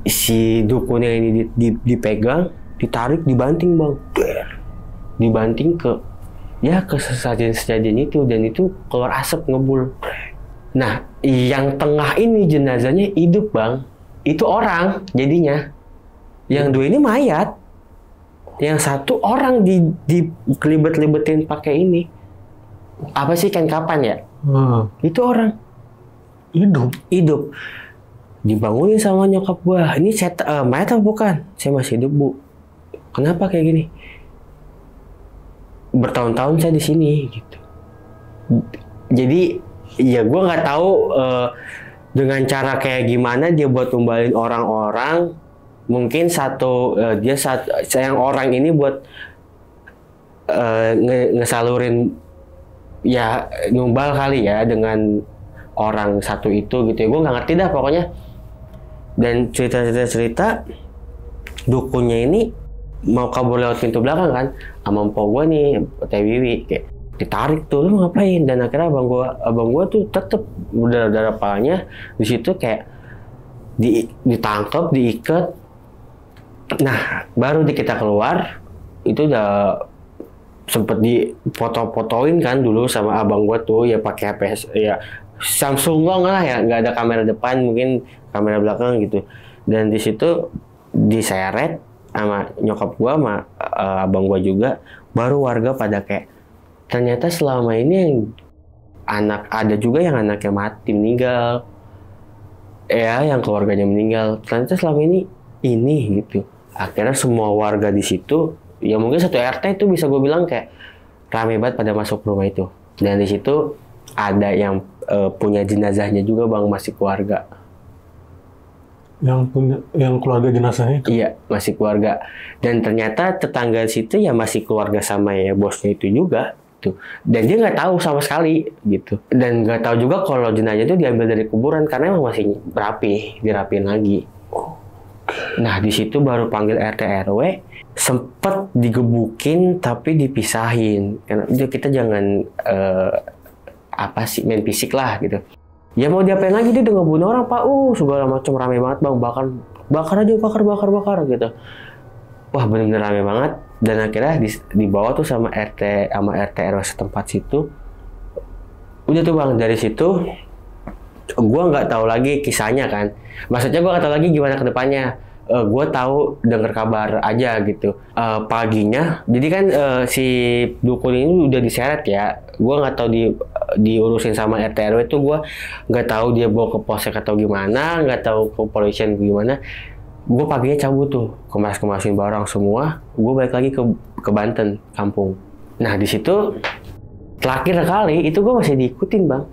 Si dukunnya ini dipegang, ditarik, dibanting bang, dibanting ke sesajen itu, dan itu keluar asap ngebul. Nah, yang tengah ini jenazahnya hidup bang, itu orang jadinya. Yang dua ini mayat, yang satu orang kelibet-libetin pakai ini. Apa sih, kain kapan ya? Itu orang hidup. Dibangunin sama nyokap gua. Ini mayat apa bukan? Saya masih hidup bu. Kenapa kayak gini? Bertahun-tahun saya di sini gitu. Jadi ya gua nggak tahu dengan cara kayak gimana dia buat tumbalin orang-orang. Mungkin yang orang ini buat ngesalurin ya, numbal kali ya dengan orang satu itu gitu ya. Gue nggak ngerti dah pokoknya. Dan cerita dukunnya ini mau kabur lewat pintu belakang kan, sama mpok gue nih, Teh Wiwi, kayak ditarik tuh, lu ngapain? Dan akhirnya abang gue tuh tetep berdarah palanya di situ, kayak ditangkap, diikat. Nah, baru kita keluar, itu udah sempet dipoto-fotoin kan dulu sama abang gua tuh, ya pakai HP ya Samsung long lah ya, nggak ada kamera depan, mungkin kamera belakang gitu. Dan di situ diseret sama nyokap gua, sama abang gua juga. Baru warga pada kayak, ternyata selama ini yang ada juga yang anaknya mati, meninggal, ya yang keluarganya meninggal. Ternyata selama ini gitu. Akhirnya semua warga di situ, ya mungkin satu RT itu bisa gue bilang kayak rame banget pada masuk rumah itu. Dan di situ ada yang punya jenazahnya juga bang, masih keluarga. Yang keluarga jenazahnya itu? Iya, masih keluarga. Dan ternyata tetangga situ ya masih keluarga sama ya bosnya itu juga. Tuh. Dan dia nggak tahu sama sekali gitu. Dan nggak tahu juga kalau jenazah itu diambil dari kuburan, karena emang masih dirapiin lagi. Nah di situ baru panggil RT RW, sempet digebukin tapi dipisahin. Karena kita jangan apa sih, main fisik lah gitu. Ya mau diapain lagi, dia udah ngebunuh orang Pak, segala macam, rame banget Bang, bakar aja, bakar gitu. Wah bener-bener rame banget, dan akhirnya dibawa tuh sama RT RW setempat situ. Udah tuh Bang, dari situ gue nggak tahu lagi kisahnya kan, maksudnya gue nggak tahu lagi gimana ke depannya. Gue tahu dengar kabar aja gitu. Paginya, jadi kan si dukun ini udah diseret ya. Gue nggak tahu diurusin sama RT RW itu, gue nggak tahu dia bawa ke polsek atau gimana, nggak tahu ke polisian gimana. Gue paginya cabut tuh, kemasin barang semua. Gue balik lagi ke Banten, kampung. Nah di situ terakhir kali itu gue masih diikutin Bang,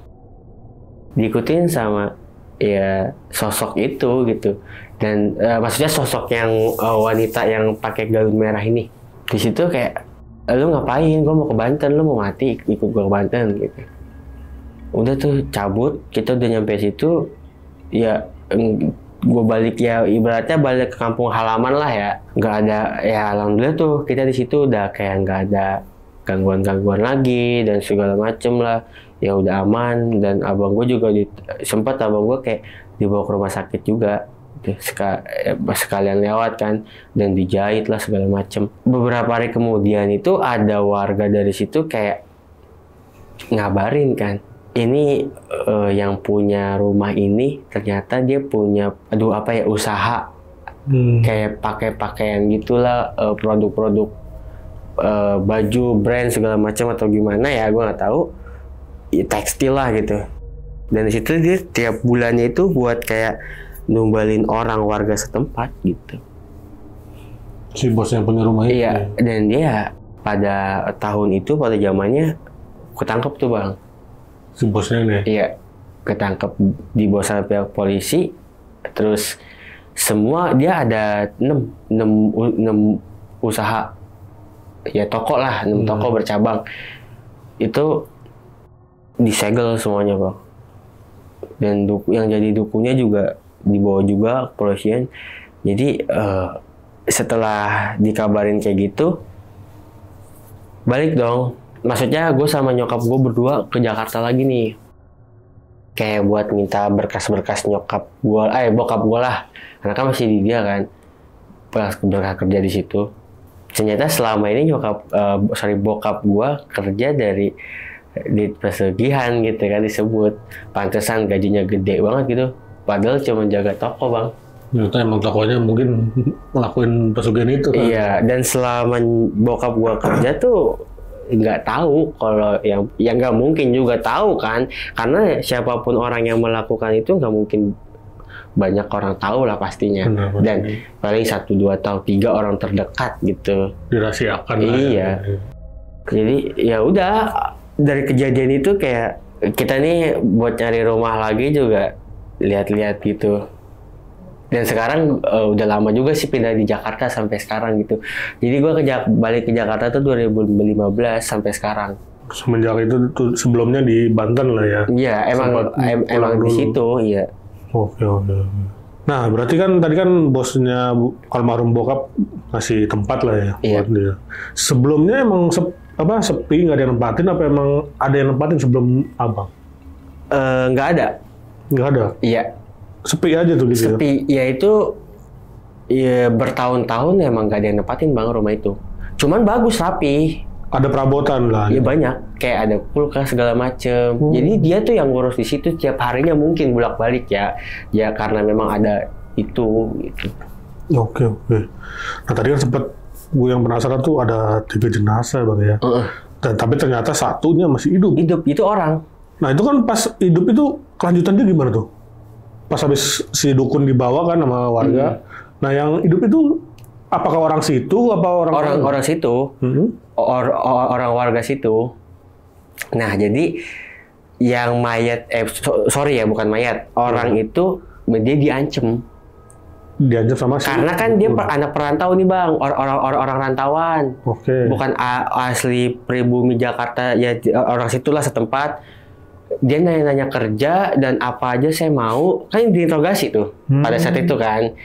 diikutin sama ya sosok itu gitu. Dan maksudnya sosok yang wanita yang pakai gaun merah ini. Di situ kayak, lu ngapain? Gue mau ke Banten, lu mau mati ikut gue ke Banten gitu. Udah tuh cabut, kita udah nyampe situ, ya gue balik, ya ibaratnya balik ke kampung halaman lah ya. Nggak ada, ya alhamdulillah tuh kita di situ udah kayak nggak ada gangguan lagi dan segala macem lah. Ya udah aman, dan abang gue juga sempat abang gue kayak dibawa ke rumah sakit juga. Sekalian lewat kan, dan dijahit lah segala macem. Beberapa hari kemudian itu ada warga dari situ kayak ngabarin kan, ini yang punya rumah ini ternyata dia punya usaha kayak pakai pakaian gitulah, produk-produk baju brand segala macam atau gimana ya, gue nggak tahu, tekstil lah gitu. Dan di situ dia tiap bulannya itu buat kayak numbalin orang warga setempat gitu. Si bos yang punya rumah itu. Iya, dan dia pada tahun itu, pada zamannya ketangkep tuh Bang. Si bosnya nih? Iya, ketangkep, dibawa sama pihak polisi. Terus semua dia ada 6 usaha. Ya toko lah, 6 toko bercabang. Itu disegel semuanya Bang. Dan yang jadi dukunya juga dibawa juga kepolisian. Jadi setelah dikabarin kayak gitu, balik dong. Maksudnya gue sama nyokap gue berdua ke Jakarta lagi nih, kayak buat minta berkas-berkas bokap gue lah, karena kan masih di dia kan, berkas kerja di situ. Ternyata selama ini bokap gue kerja di pesugihan gitu kan, disebut pantesan gajinya gede banget gitu. Padahal cuma jaga toko Bang. Ternyata emang tokonya mungkin ngelakuin pesugihan itu kan? Iya, dan selama bokap gua kerja tuh nggak tahu kalau yang nggak mungkin juga tahu kan, karena siapapun orang yang melakukan itu nggak mungkin banyak orang tahu lah pastinya. Benar. Dan paling 1, 2 atau 3 orang terdekat gitu. Dirahasiakan. Iya. Jadi ya udah, dari kejadian itu kayak kita nih buat nyari rumah lagi juga lihat-lihat gitu. Dan sekarang udah lama juga sih pindah di Jakarta sampai sekarang gitu. Jadi gue balik ke Jakarta tuh 2015 sampai sekarang. Semenjak itu sebelumnya di Banten lah ya? Iya, emang di situ, iya. Oke. Nah, berarti kan tadi kan bosnya almarhum bokap ngasih tempat lah ya buat dia. Sebelumnya emang sepi, nggak ada yang nempatin, apa emang ada yang nempatin sebelum abang? Nggak ada. Nggak ada? Iya. Sepi aja tuh gitu? Sepi, ya itu ya bertahun-tahun emang nggak ada yang nempatin Bang rumah itu. Cuman bagus, rapi. Ada perabotan lah. Iya gitu. Banyak, kayak ada kulkas segala macem. Jadi dia tuh yang ngurus di situ tiap harinya, mungkin bolak-balik ya. Ya karena memang ada itu gitu. Oke. Nah tadi kan sempet gue yang penasaran tuh ada 3 jenazah Bang ya. Dan tapi ternyata satunya masih hidup. Hidup, itu orang. Nah itu kan pas hidup itu kelanjutannya gimana tuh? Pas habis si dukun dibawa kan sama warga. Nah yang hidup itu apakah orang situ? Apa orang situ? Orang warga situ. Nah jadi yang mayat, sorry ya bukan mayat. Orang itu dia diancem. Diancam sama si karena kan dia anak perantau nih Bang, orang rantauan. Oke. Bukan asli pribumi Jakarta ya, orang situlah setempat. Dia nanya-nanya kerja dan apa aja saya mau, kan diinterogasi tuh pada saat itu kan,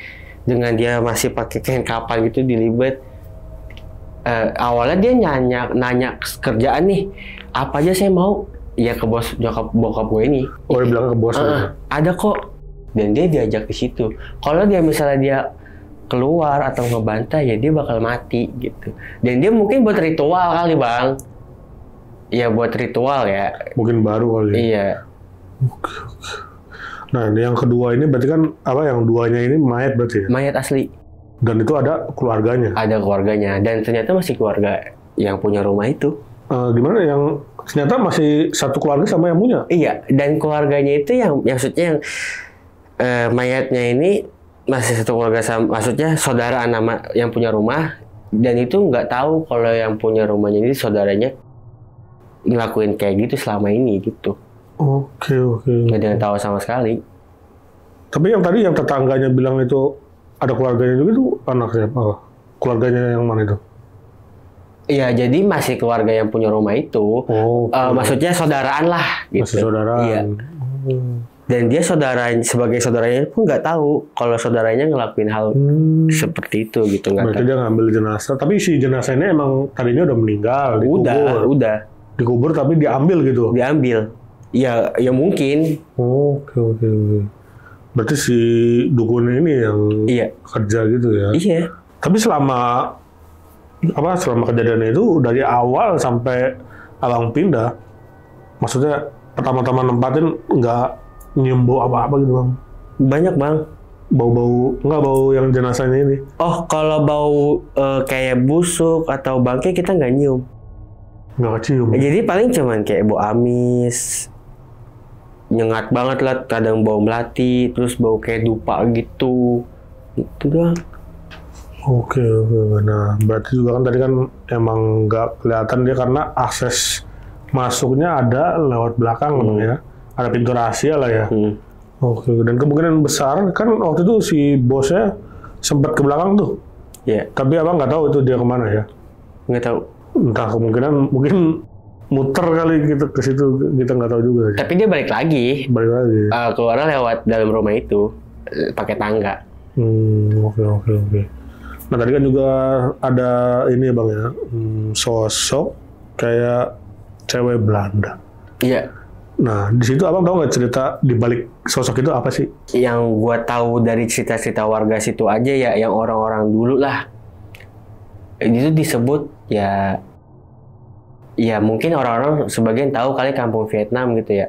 dengan dia masih pakai kain kapal gitu dilibet. Awalnya dia nanya kerjaan nih, apa aja saya mau, ya ke bos nyokap bokap gue ini. Oh, dia bilang ke bos. Ada kok. Dan dia diajak ke situ. Kalau dia misalnya dia keluar atau ngebantai ya dia bakal mati gitu. Dan dia mungkin buat ritual kali bang. Ya buat ritual ya. Mungkin baru kali. Iya. Oke. Nah, yang kedua ini berarti kan apa yang duanya ini mayat berarti ya? Mayat asli. Dan itu ada keluarganya? Ada keluarganya. Dan ternyata masih keluarga yang punya rumah itu. Gimana yang ternyata masih satu keluarga sama yang punya? Iya. Dan keluarganya itu yang maksudnya yang mayatnya ini masih satu keluarga sama, maksudnya saudara nama yang punya rumah. Dan itu nggak tahu kalau yang punya rumahnya ini saudaranya ngelakuin kayak gitu selama ini gitu. Oke. Nggak ada yang tahu sama sekali. Tapi yang tadi yang tetangganya bilang itu ada keluarganya juga itu anaknya apa? Keluarganya yang mana itu? Iya, jadi masih keluarga yang punya rumah itu. Maksudnya saudaraan lah gitu. Masih saudaraan. Iya. Dan dia sebagai saudaranya pun nggak tahu kalau saudaranya ngelakuin hal seperti itu gitu. Berarti dia ngambil jenazah. Tapi si jenazah ini emang tadinya udah meninggal. Udah. Dikubur tapi diambil gitu? Diambil. Ya mungkin. Oke. Berarti si dukun ini yang kerja gitu ya? Iya. Tapi selama kejadian itu dari awal sampai abang pindah, maksudnya pertama-tama nempatin nggak nyium bau apa-apa gitu bang? Banyak bang. Bau yang jenazahnya ini? Oh, kalau bau kayak busuk atau bangkai kita nggak nyium. Nggak kecium? Jadi paling cuman kayak bau amis, nyengat banget lah, kadang bau melati, terus bau kayak dupa gitu. Itu doang. Oke. Nah, berarti juga kan tadi kan emang nggak kelihatan dia karena akses masuknya ada lewat belakang ya. Ada pintu rahasia lah ya. Oke. Dan kemungkinan besar kan waktu itu si bosnya sempat ke belakang tuh. Iya. Tapi abang nggak tahu itu dia kemana ya? Nggak tahu. Entah, mungkin muter kali gitu ke situ, kita nggak tahu juga. Tapi dia balik lagi. Keluar lewat dalam rumah itu pakai tangga. Oke. Nah tadi kan juga ada ini bang ya, sosok kayak cewek Belanda. Iya. Nah di situ abang tahu nggak cerita di balik sosok itu apa sih? Yang gua tahu dari cerita-cerita warga situ aja ya, yang orang-orang dulu lah. Itu disebut ya mungkin orang-orang sebagian tahu kali kampung Vietnam gitu ya.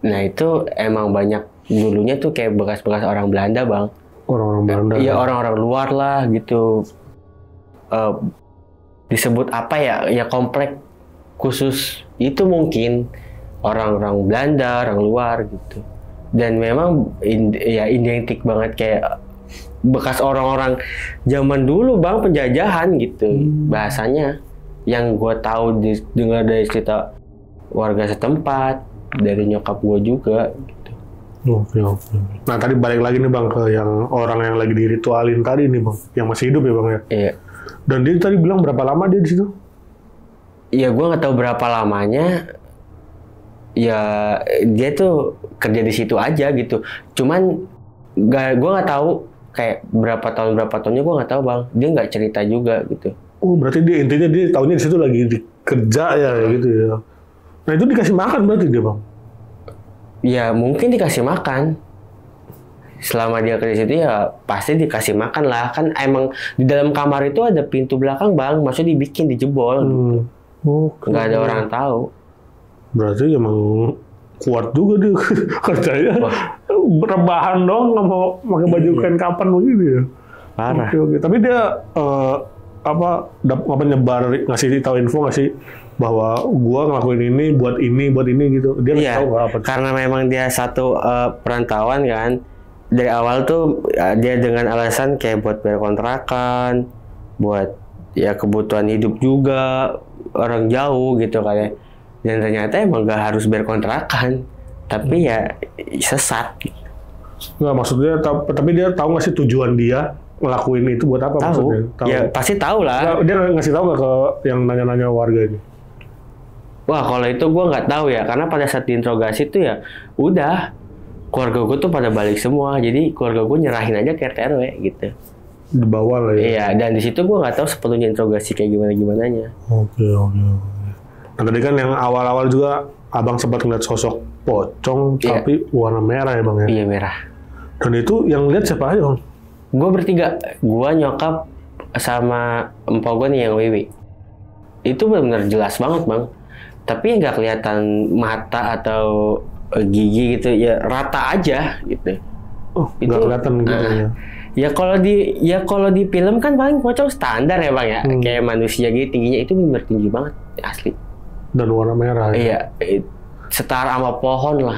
Nah itu emang banyak dulunya tuh kayak bekas-bekas orang Belanda bang. Orang-orang Belanda? Iya orang-orang luar lah gitu. Disebut apa ya komplek khusus itu mungkin orang-orang Belanda, orang luar gitu. Dan memang identik banget kayak bekas orang-orang zaman dulu bang, penjajahan gitu bahasanya. Yang gue tahu dengar dari cerita warga setempat, dari nyokap gue juga gitu. Oke. Nah tadi balik lagi nih bang ke yang orang yang lagi diritualin tadi nih bang, yang masih hidup ya bang ya? Iya. Dan dia tadi bilang berapa lama dia di situ? Ya gue nggak tahu berapa lamanya. Ya dia tuh kerja di situ aja gitu. Cuman gue nggak tahu kayak berapa tahunnya gue nggak tahu bang. Dia nggak cerita juga gitu. Oh berarti dia intinya dia tahunya di situ lagi kerja ya gitu ya. Nah itu dikasih makan berarti dia bang? Ya mungkin dikasih makan. Selama dia kerja situ ya pasti dikasih makan lah. Kan emang di dalam kamar itu ada pintu belakang bang. Maksudnya dibikin, dijebol. Nggak ada orang tahu. Berarti emang kuat juga dia kerjanya. Rebahan dong, nggak mau pakai baju kain kapan begitu ya. Parah. Oke. Tapi dia nyebar, ngasih tahu info nggak sih bahwa gua ngelakuin ini buat ini gitu. Dia nggak tahu apa. Karena memang dia satu perantauan kan. Dari awal tuh dia dengan alasan kayak buat bayar kontrakan, buat ya kebutuhan hidup juga, orang jauh gitu kayak. Dan ternyata emang gak harus bayar kontrakan, tapi ya sesat. Nggak, maksudnya tapi dia tahu nggak sih tujuan dia ngelakuin itu buat apa? Tahu. Ya pasti tahu lah. Dia ngasih tahu nggak ke yang nanya-nanya warga ini? Wah kalau itu gue nggak tahu ya, karena pada saat diinterogasi tuh ya udah keluarga gue tuh pada balik semua, jadi keluarga gue nyerahin aja ke RT RW gitu. Di bawah lah ya? Iya, dan di situ gue nggak tahu sepenuhnya interogasi kayak gimana-gimananya. Oke. Nah tadi kan yang awal-awal juga abang sempat ngeliat sosok pocong Iya. tapi warna merah ya bang ya. Iya merah. Dan itu yang lihat siapa aja bang? Gue bertiga, gue nyokap sama empok gue nih yang Wiwi. Itu benar-benar jelas banget bang. Tapi nggak kelihatan mata atau gigi gitu, ya rata aja gitu. Oh, nggak kelihatan gitu ya. Ya kalau di film kan paling pocong standar ya bang ya, kayak manusia gitu tingginya, itu benar tinggi banget asli. Dan warna merah ya. Iya, setara sama pohon lah.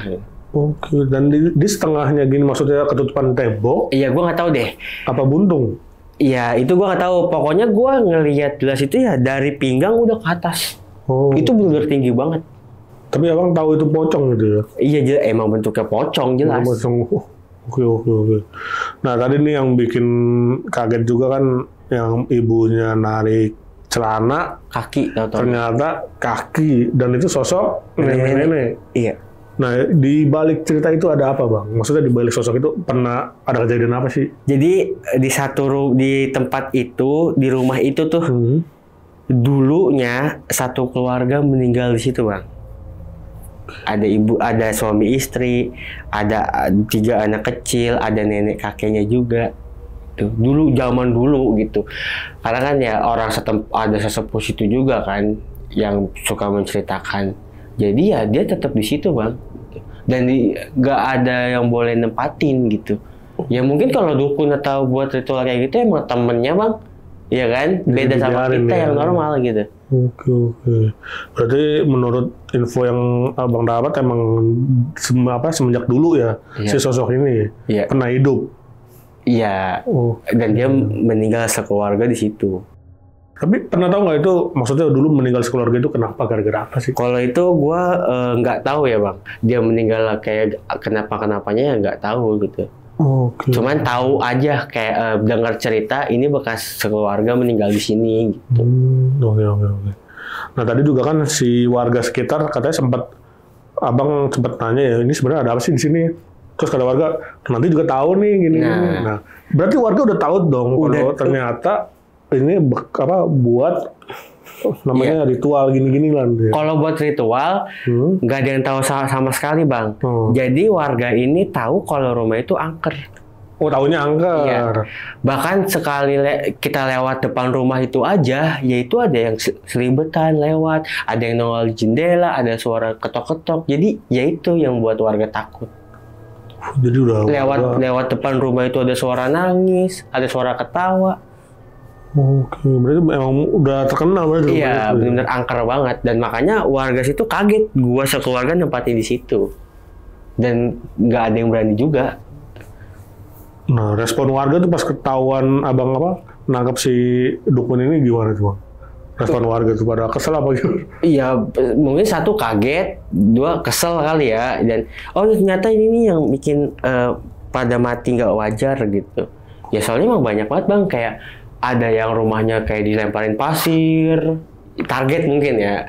Oke, dan di setengahnya gini maksudnya ketutupan tembok Iya, gue nggak tahu deh. apa buntung? Iya, itu gue nggak tahu. Pokoknya gue ngelihat jelas itu ya dari pinggang udah ke atas. Oh. Itu benar tinggi banget. Tapi abang tahu itu pocong gitu ya? Iya, emang bentuknya pocong jelas. Pocong. Oke. Nah tadi nih yang bikin kaget juga kan yang ibunya narik celana, Kaki, tahu-tahu. ternyata kaki, dan itu sosok nenek-nenek. Iya. Nah di balik cerita itu ada apa bang? Maksudnya di balik sosok itu pernah ada kejadian apa sih? Jadi di tempat itu, di rumah itu tuh dulunya satu keluarga meninggal di situ bang. Ada ibu, ada suami istri, ada 3 anak kecil, ada nenek kakeknya juga. Tuh, dulu zaman dulu gitu. Karena kan ya orang ada sesepuh situ juga kan yang suka menceritakan. Jadi ya dia tetap di situ bang. Dan nggak ada yang boleh nempatin gitu. Ya mungkin kalau dukun atau buat ritual kayak gitu emang temennya bang. Iya kan? Beda sama kita yang normal gitu. Oke. Berarti menurut info yang abang dapat emang semenjak dulu ya si sosok ini pernah hidup. Iya. Dan dia meninggal sekeluarga di situ. Tapi pernah tahu nggak itu maksudnya dulu meninggal sekeluarga itu kenapa, gara-gara apa sih? Kalau itu gue nggak tahu ya bang. Dia meninggal kayak kenapanya ya nggak tahu gitu. Oke. Cuman tahu aja kayak dengar cerita ini bekas sekeluarga meninggal di sini gitu. Oke. Nah tadi juga kan si warga sekitar katanya abang sempat nanya ya, ini sebenarnya ada apa sih di sini? Terus kata warga nanti juga tahu nih gini. Nah berarti warga udah tahu dong kalau ternyata ini buat namanya ritual gini-gini lah. Kalau buat ritual nggak ada yang tahu sama sekali bang. Jadi warga ini tahu kalau rumah itu angker. Oh, taunya angker. Iya. Bahkan sekali kita lewat depan rumah itu aja, yaitu ada yang selibetan lewat, ada yang nongol di jendela, ada suara ketok-ketok. Jadi yaitu yang buat warga takut. Jadi lewat depan rumah itu ada suara nangis, ada suara ketawa. Oke, berarti emang udah terkenal berarti. Iya, benar-benar angker banget, dan makanya warga situ kaget. Gua sekeluarga nempatin di situ, dan nggak ada yang berani juga. Nah, respon warga tuh pas ketahuan abang nangkap si dukun ini gimana tuh bang? Respon warga tuh pada kesel apa gitu? Iya, mungkin satu kaget, 2 kesel kali ya, dan ternyata ini nih yang bikin pada mati nggak wajar gitu. Ya soalnya emang banyak banget bang, kayak ada yang rumahnya kayak dilemparin pasir, target mungkin ya,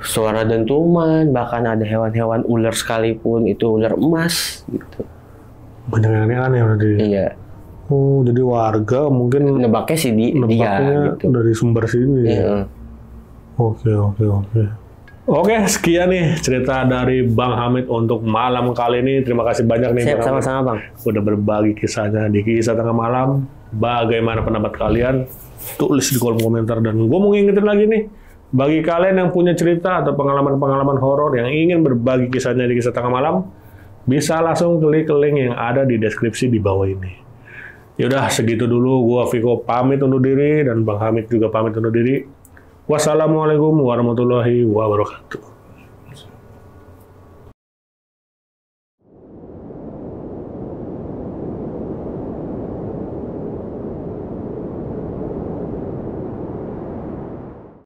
suara dentuman, bahkan ada hewan-hewan ular sekalipun, itu ular emas gitu. Banyak yang aneh-aneh berarti. Iya. Oh, jadi warga mungkin nebaknya sih dia gitu. Dari sumber sini. Iya. Oke. Oke, sekian nih cerita dari Bang Hamid untuk malam kali ini. Terima kasih banyak nih. Siap, sama-sama bang. Udah berbagi kisahnya di Kisah Tengah Malam. Bagaimana pendapat kalian? Tulis di kolom komentar. Dan gue mau ngingetin lagi nih, bagi kalian yang punya cerita atau pengalaman-pengalaman horor yang ingin berbagi kisahnya di Kisah Tengah Malam, bisa langsung klik link yang ada di deskripsi di bawah ini. Yaudah, segitu dulu. Gua Viko pamit undur diri dan Bang Hamid juga pamit undur diri. Wassalamualaikum warahmatullahi wabarakatuh.